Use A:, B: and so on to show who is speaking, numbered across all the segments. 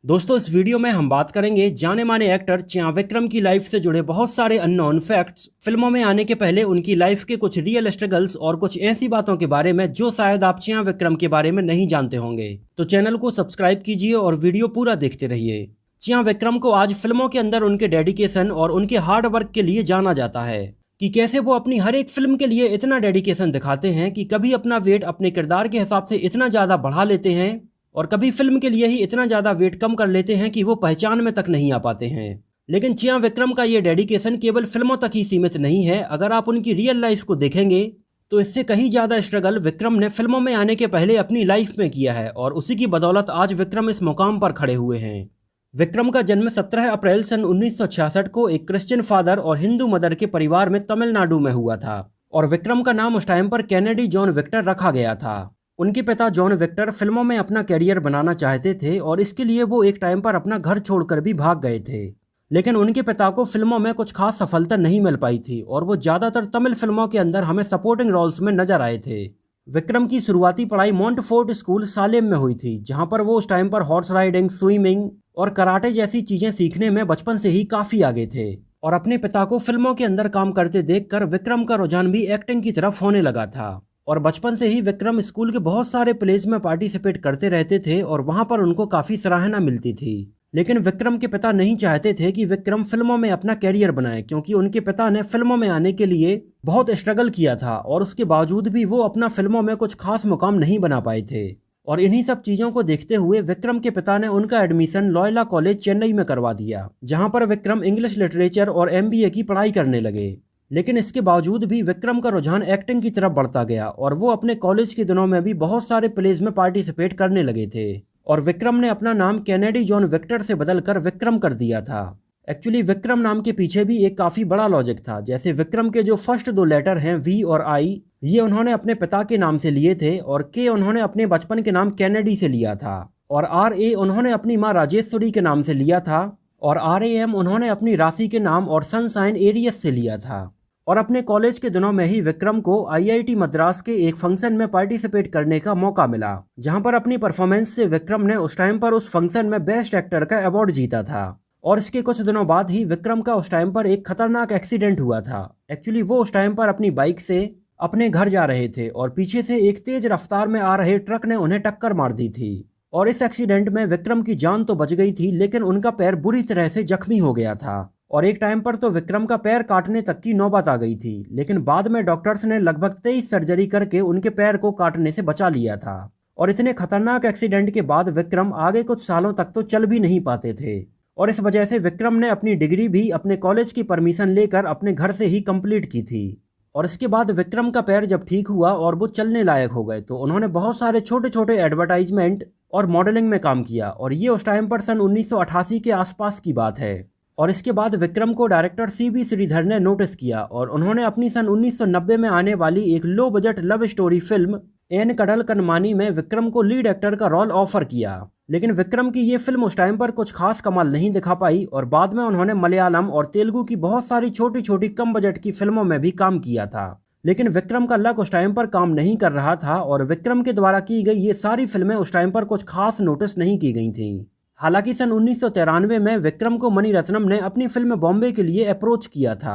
A: दोस्तों इस वीडियो में हम बात करेंगे जाने माने एक्टर चियां विक्रम की लाइफ से जुड़े बहुत सारे अननोन फैक्ट्स, फिल्मों में आने के पहले उनकी लाइफ के कुछ रियल स्ट्रगल्स और कुछ ऐसी बातों के बारे में जो शायद आप चियां विक्रम के बारे में नहीं जानते होंगे। तो चैनल को सब्सक्राइब कीजिए और वीडियो पूरा देखते रहिए। चियां विक्रम को आज फिल्मों के अंदर उनके डेडिकेशन और उनके हार्ड वर्क के लिए जाना जाता है कि कैसे वो अपनी हर एक फिल्म के लिए इतना डेडिकेशन दिखाते हैं कि कभी अपना वेट अपने किरदार के हिसाब से इतना ज़्यादा बढ़ा लेते हैं और कभी फिल्म के लिए ही इतना ज़्यादा वेट कम कर लेते हैं कि वो पहचान में तक नहीं आ पाते हैं। लेकिन चियां विक्रम का ये डेडिकेशन केवल फिल्मों तक ही सीमित नहीं है। अगर आप उनकी रियल लाइफ को देखेंगे तो इससे कहीं ज़्यादा स्ट्रगल विक्रम ने फिल्मों में आने के पहले अपनी लाइफ में किया है और उसी की बदौलत आज विक्रम इस मुकाम पर खड़े हुए हैं। विक्रम का जन्म 17 अप्रैल सन 1966 को एक क्रिश्चियन फादर और हिंदू मदर के परिवार में तमिलनाडु में हुआ था और विक्रम का नाम उस टाइम पर कैनेडी जॉन विक्टर रखा गया था। उनके पिता जॉन विक्टर फिल्मों में अपना कैरियर बनाना चाहते थे और इसके लिए वो एक टाइम पर अपना घर छोड़कर भी भाग गए थे। लेकिन उनके पिता को फिल्मों में कुछ खास सफलता नहीं मिल पाई थी और वो ज़्यादातर तमिल फिल्मों के अंदर हमें सपोर्टिंग रोल्स में नजर आए थे। विक्रम की शुरुआती पढ़ाई मोंटफोर्ट स्कूल सालेम में हुई थी, जहाँ पर वो उस टाइम पर हॉर्स राइडिंग, स्विमिंग और कराटे जैसी चीज़ें सीखने में बचपन से ही काफ़ी आगे थे। और अपने पिता को फिल्मों के अंदर काम करते देखकर विक्रम का रुझान भी एक्टिंग की तरफ होने लगा था और बचपन से ही विक्रम स्कूल के बहुत सारे प्लेज में पार्टिसिपेट करते रहते थे और वहां पर उनको काफ़ी सराहना मिलती थी। लेकिन विक्रम के पिता नहीं चाहते थे कि विक्रम फिल्मों में अपना कैरियर बनाए, क्योंकि उनके पिता ने फिल्मों में आने के लिए बहुत स्ट्रगल किया था और उसके बावजूद भी वो अपना फिल्मों में कुछ खास मुकाम नहीं बना पाए थे। और इन्हीं सब चीज़ों को देखते हुए विक्रम के पिता ने उनका एडमिशन लॉयला कॉलेज चेन्नई में करवा दिया, जहाँ पर विक्रम इंग्लिश लिटरेचर और MBA की पढ़ाई करने लगे। लेकिन इसके बावजूद भी विक्रम का रुझान एक्टिंग की तरफ बढ़ता गया और वो अपने कॉलेज के दिनों में भी बहुत सारे प्लेज में पार्टिसिपेट करने लगे थे और विक्रम ने अपना नाम कैनेडी जॉन विक्टर से बदलकर विक्रम कर दिया था। एक्चुअली विक्रम नाम के पीछे भी एक काफ़ी बड़ा लॉजिक था। जैसे विक्रम के जो फर्स्ट 2 लेटर हैं V और I, ये उन्होंने अपने पिता के नाम से लिए थे और K उन्होंने अपने बचपन के नाम कैनेडी से लिया था और RA उन्होंने अपनी माँ राजेश्वरी के नाम से लिया था और RAM उन्होंने अपनी राशि के नाम और सनशाइन एरियस से लिया था। और अपने कॉलेज के दिनों में ही विक्रम को IIT मद्रास के एक फंक्शन में पार्टिसिपेट करने का मौका मिला, जहां पर अपनी परफॉर्मेंस से विक्रम ने उस टाइम पर उस फंक्शन में बेस्ट एक्टर का अवार्ड जीता था। और इसके कुछ दिनों बाद ही विक्रम का उस टाइम पर एक खतरनाक एक्सीडेंट हुआ था। एक्चुअली वो उस टाइम पर अपनी बाइक से अपने घर जा रहे थे और पीछे से एक तेज रफ्तार में आ रहे ट्रक ने उन्हें टक्कर मार दी थी और इस एक्सीडेंट में विक्रम की जान तो बच गई थी, लेकिन उनका पैर बुरी तरह से जख्मी हो गया था और एक टाइम पर तो विक्रम का पैर काटने तक की नौबत आ गई थी। लेकिन बाद में डॉक्टर्स ने लगभग 23 सर्जरी करके उनके पैर को काटने से बचा लिया था। और इतने खतरनाक एक्सीडेंट के बाद विक्रम आगे कुछ सालों तक तो चल भी नहीं पाते थे और इस वजह से विक्रम ने अपनी डिग्री भी अपने कॉलेज की परमिशन लेकर अपने घर से ही कंप्लीट की थी। और इसके बाद विक्रम का पैर जब ठीक हुआ और वो चलने लायक हो गए तो उन्होंने बहुत सारे छोटे छोटे एडवर्टाइजमेंट और मॉडलिंग में काम किया और ये उस टाइम पर सन 1988 के आसपास की बात है। और इसके बाद विक्रम को डायरेक्टर CB श्रीधर ने नोटिस किया और उन्होंने अपनी सन 1990 में आने वाली एक low budget love story film En Kadal Kanmani में विक्रम को लीड एक्टर का रोल ऑफर किया। लेकिन विक्रम की ये फिल्म उस टाइम पर कुछ खास कमाल नहीं दिखा पाई और बाद में उन्होंने मलयालम और तेलुगु की बहुत सारी छोटी छोटी कम बजट की फिल्मों में भी काम किया था। लेकिन विक्रम का लक उस टाइम पर काम नहीं कर रहा था और विक्रम के द्वारा की गई ये सारी फिल्में उस टाइम पर कुछ खास नोटिस नहीं की गई थी। हालांकि सन 1993 में विक्रम को मणि रत्नम ने अपनी फिल्म बॉम्बे के लिए अप्रोच किया था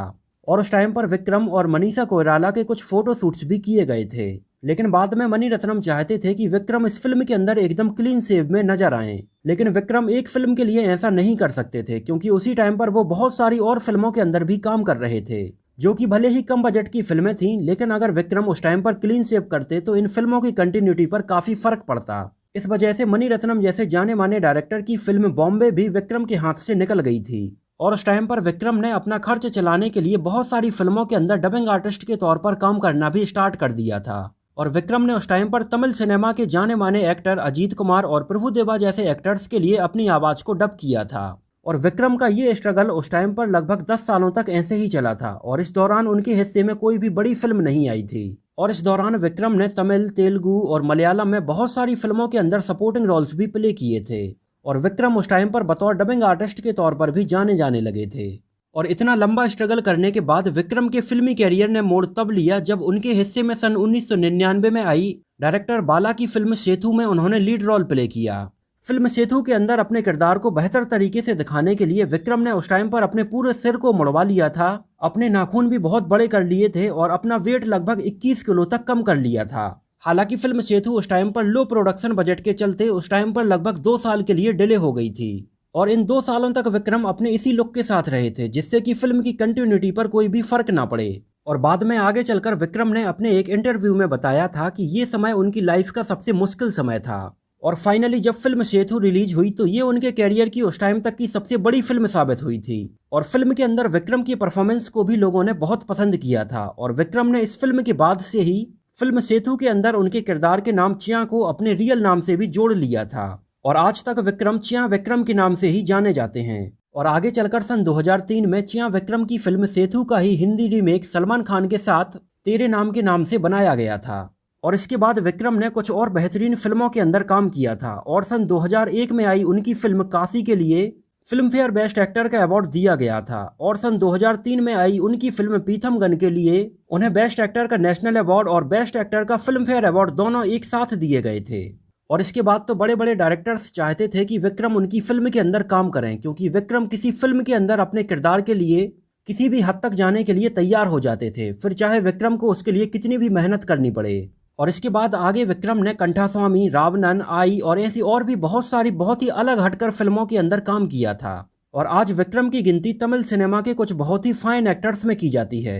A: और उस टाइम पर विक्रम और मनीषा कोइराला के कुछ फोटो शूट्स भी किए गए थे। लेकिन बाद में मणि रत्नम चाहते थे कि विक्रम इस फिल्म के अंदर एकदम क्लीन शेव में नजर आएं। लेकिन विक्रम एक फिल्म के लिए ऐसा नहीं कर सकते थे, क्योंकि उसी टाइम पर वो बहुत सारी और फिल्मों के अंदर भी काम कर रहे थे जो कि भले ही कम बजट की फिल्में थीं, लेकिन अगर विक्रम उस टाइम पर क्लीन शेव करते तो इन फिल्मों की कंटिन्यूटी पर काफी फर्क पड़ता। इस वजह से मणि रत्नम जैसे जाने माने डायरेक्टर की फिल्म बॉम्बे भी विक्रम के हाथ से निकल गई थी और उस टाइम पर विक्रम ने अपना खर्च चलाने के लिए बहुत सारी फिल्मों के अंदर डबिंग आर्टिस्ट के तौर पर काम करना भी स्टार्ट कर दिया था। और विक्रम ने उस टाइम पर तमिल सिनेमा के जाने माने एक्टर अजीत कुमार और प्रभुदेवा जैसे एक्टर्स के लिए अपनी आवाज को डब किया था। और विक्रम का ये स्ट्रगल उस टाइम पर लगभग 10 सालों तक ऐसे ही चला था और इस दौरान उनके हिस्से में कोई भी बड़ी फिल्म नहीं आई थी। और इस दौरान विक्रम ने तमिल, तेलुगु और मलयालम में बहुत सारी फिल्मों के अंदर सपोर्टिंग रोल्स भी प्ले किए थे और विक्रम उस टाइम पर बतौर डबिंग आर्टिस्ट के तौर पर भी जाने जाने लगे थे। और इतना लंबा स्ट्रगल करने के बाद विक्रम के फिल्मी कैरियर ने मोड़ तब लिया जब उनके हिस्से में सन 1999 में आई डायरेक्टर बाला की फिल्म सेतु में उन्होंने लीड रोल प्ले किया। फिल्म सेतु के अंदर अपने किरदार को बेहतर तरीके से दिखाने के लिए विक्रम ने उस टाइम पर अपने पूरे सिर को मुड़वा लिया था, अपने नाखून भी बहुत बड़े कर लिए थे और अपना वेट लगभग 21 किलो तक कम कर लिया था। हालांकि फिल्म सेतु उस टाइम पर लो प्रोडक्शन बजट के चलते उस टाइम पर लगभग 2 साल के लिए डिले हो गई थी और इन 2 सालों तक विक्रम अपने इसी लुक के साथ रहे थे, जिससे कि फिल्म की कंटिन्यूटी पर कोई भी फर्क ना पड़े। और बाद में आगे चलकर विक्रम ने अपने एक इंटरव्यू में बताया था कि ये समय उनकी लाइफ का सबसे मुश्किल समय था और फाइनली जब फिल्म सेतु रिलीज हुई तो ये उनके कैरियर की उस टाइम तक की सबसे बड़ी फिल्म साबित हुई थी। और फिल्म के अंदर विक्रम की परफॉर्मेंस को भी लोगों ने बहुत पसंद किया था और विक्रम ने इस फिल्म के बाद से ही फिल्म सेतु के अंदर उनके किरदार के नाम चिया को अपने रियल नाम से भी जोड़ लिया था और आज तक विक्रम चिया विक्रम के नाम से ही जाने जाते हैं। और आगे चलकर सन 2003 में चिया विक्रम की फिल्म सेतु का ही हिंदी रीमेक सलमान खान के साथ तेरे नाम के नाम से बनाया गया था और इसके बाद विक्रम ने कुछ और बेहतरीन फिल्मों के अंदर काम किया था और सन 2001 में आई उनकी फिल्म काशी के लिए फिल्म फेयर बेस्ट एक्टर का अवार्ड दिया गया था और सन 2003 में आई उनकी फिल्म पीथमगन के लिए उन्हें बेस्ट एक्टर का नेशनल अवार्ड और बेस्ट एक्टर का फिल्म फेयर अवार्ड दोनों एक साथ दिए गए थे। और इसके बाद तो बड़े बड़े डायरेक्टर्स चाहते थे कि विक्रम उनकी फिल्म के अंदर काम करें, क्योंकि विक्रम किसी फिल्म के अंदर अपने किरदार के लिए किसी भी हद तक जाने के लिए तैयार हो जाते थे, फिर चाहे विक्रम को उसके लिए कितनी भी मेहनत करनी पड़े। और इसके बाद आगे विक्रम ने कंठास्वामी, रावणन, आई और ऐसी और भी बहुत सारी बहुत ही अलग हटकर फिल्मों के अंदर काम किया था और आज विक्रम की गिनती तमिल सिनेमा के कुछ बहुत ही फाइन एक्टर्स में की जाती है।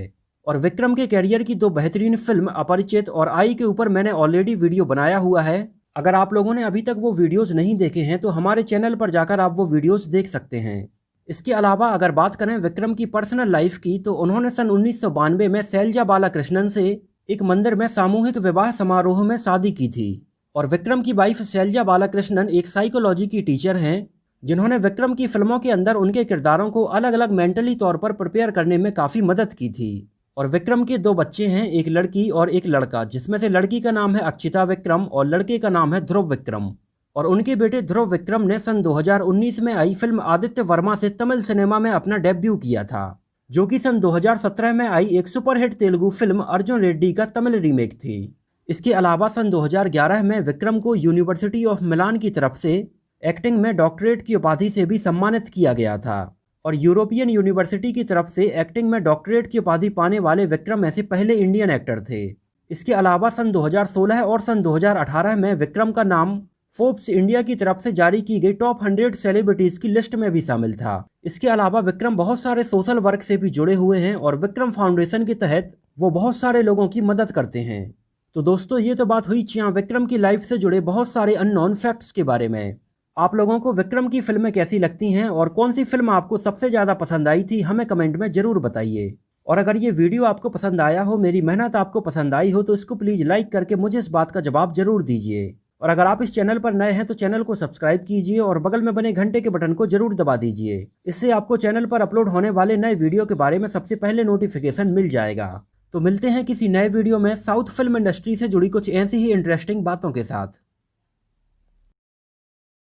A: और विक्रम के कैरियर की 2 बेहतरीन फिल्म अपरिचित और आई के ऊपर मैंने ऑलरेडी वीडियो बनाया हुआ है। अगर आप लोगों ने अभी तक वो वीडियोस नहीं देखे हैं तो हमारे चैनल पर जाकर आप वो वीडियोस देख सकते हैं। इसके अलावा अगर बात करें विक्रम की पर्सनल लाइफ की तो उन्होंने सन 1992 में शैलजा बालाकृष्णन से एक मंदिर में सामूहिक विवाह समारोह में शादी की थी। और विक्रम की वाइफ शैलजा बालाकृष्णन एक साइकोलॉजी की टीचर हैं जिन्होंने विक्रम की फिल्मों के अंदर उनके किरदारों को अलग अलग मेंटली तौर पर प्रिपेयर करने में काफ़ी मदद की थी। और विक्रम के 2 बच्चे हैं, एक लड़की और एक लड़का, जिसमें से लड़की का नाम है अक्षिता विक्रम और लड़के का नाम है ध्रुव विक्रम। और उनके बेटे ध्रुव विक्रम ने सन 2019 में आई फिल्म आदित्य वर्मा से तमिल सिनेमा में अपना डेब्यू किया था, जो कि सन 2017 में आई एक सुपरहिट तेलुगु फिल्म अर्जुन रेड्डी का तमिल रीमेक थी। इसके अलावा सन 2011 में विक्रम को यूनिवर्सिटी ऑफ मिलान की तरफ से एक्टिंग में डॉक्टरेट की उपाधि से भी सम्मानित किया गया था और यूरोपियन यूनिवर्सिटी की तरफ से एक्टिंग में डॉक्टरेट की उपाधि पाने वाले विक्रम ऐसे पहले इंडियन एक्टर थे। इसके अलावा सन 2016 और सन 2018 में विक्रम का नाम फोर्ब्स इंडिया की तरफ से जारी की गई टॉप 100 सेलिब्रिटीज की लिस्ट में भी शामिल था। इसके अलावा विक्रम बहुत सारे सोशल वर्क से भी जुड़े हुए हैं और विक्रम फाउंडेशन के तहत वो बहुत सारे लोगों की मदद करते हैं। तो दोस्तों ये तो बात हुई चिया विक्रम की लाइफ से जुड़े बहुत सारे अननोन फैक्ट्स के बारे में। आप लोगों को विक्रम की फिल्में कैसी लगती हैं और कौन सी फिल्म आपको सबसे ज़्यादा पसंद आई थी, हमें कमेंट में ज़रूर बताइए। और अगर ये वीडियो आपको पसंद आया हो, मेरी मेहनत आपको पसंद आई हो, तो इसको प्लीज़ लाइक करके मुझे इस बात का जवाब ज़रूर दीजिए। और अगर आप इस चैनल पर नए हैं तो चैनल को सब्सक्राइब कीजिए और बगल में बने घंटे के बटन को जरूर दबा दीजिए। इससे आपको चैनल पर अपलोड होने वाले नए वीडियो के बारे में सबसे पहले नोटिफिकेशन मिल जाएगा। तो मिलते हैं किसी नए वीडियो में साउथ फिल्म इंडस्ट्री से जुड़ी कुछ ऐसी ही इंटरेस्टिंग बातों के साथ।